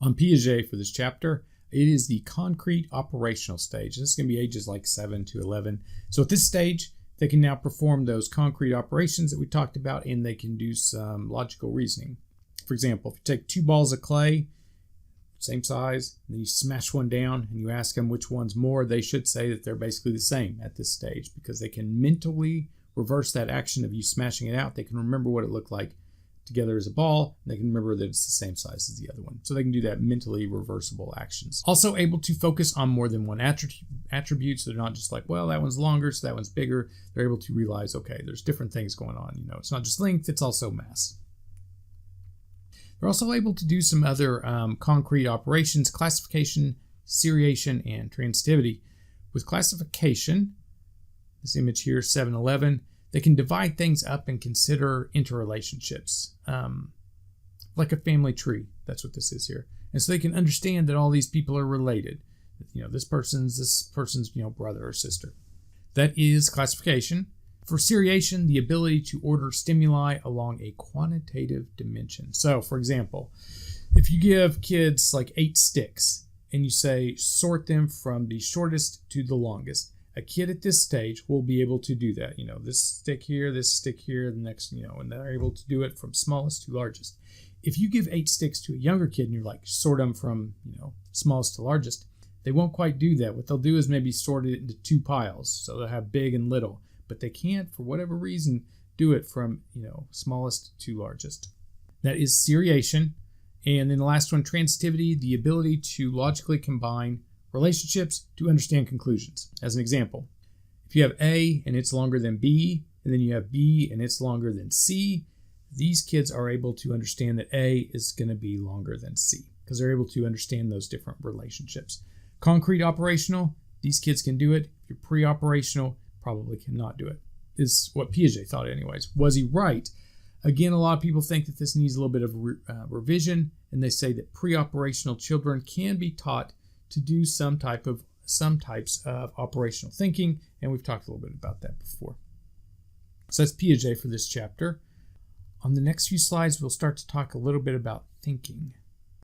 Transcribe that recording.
On Piaget for this chapter, it is the concrete operational stage. This is going to be ages like 7 to 11. So at this stage, they can now perform those concrete operations that we talked about, and they can do some logical reasoning. For example, if you take 2 balls of clay, same size, and then you smash one down and you ask them which one's more, they should say that they're basically the same at this stage because they can mentally reverse that action of you smashing it out. They can remember what it looked like together as a ball, and they can remember that it's the same size as the other one. So they can do that mentally reversible actions. Also able to focus on more than one attribute, so they're not just like, well, that one's longer, so that one's bigger. They're able to realize, okay, there's different things going on. It's not just length, it's also mass. They're also able to do some other concrete operations: classification, seriation, and transitivity. With classification, this image here, 7-11, they can divide things up and consider interrelationships, like a family tree. That's what this is here. And so they can understand that all these people are related. This person's brother or sister. That is classification. For seriation, the ability to order stimuli along a quantitative dimension. So, for example, if you give kids like 8 sticks and you say sort them from the shortest to the longest, a kid at this stage will be able to do that. This stick here, the next, and they're able to do it from smallest to largest. If you give 8 sticks to a younger kid and you're like, sort them from, smallest to largest, they won't quite do that. What they'll do is maybe sort it into 2 piles. So they'll have big and little, but they can't, for whatever reason, do it from, smallest to largest. That is seriation. And then the last one, transitivity, the ability to logically combine relationships to understand conclusions. As an example, if you have A and it's longer than B, and then you have B and it's longer than C, these kids are able to understand that A is going to be longer than C because they're able to understand those different relationships. Concrete operational, these kids can do it. If you're pre-operational, probably cannot do it, is what Piaget thought anyways. Was he right? Again, a lot of people think that this needs a little bit of revision, and they say that pre-operational children can be taught to do some types of operational thinking, and we've talked a little bit about that before. So that's Piaget for this chapter. On the next few slides, we'll start to talk a little bit about thinking.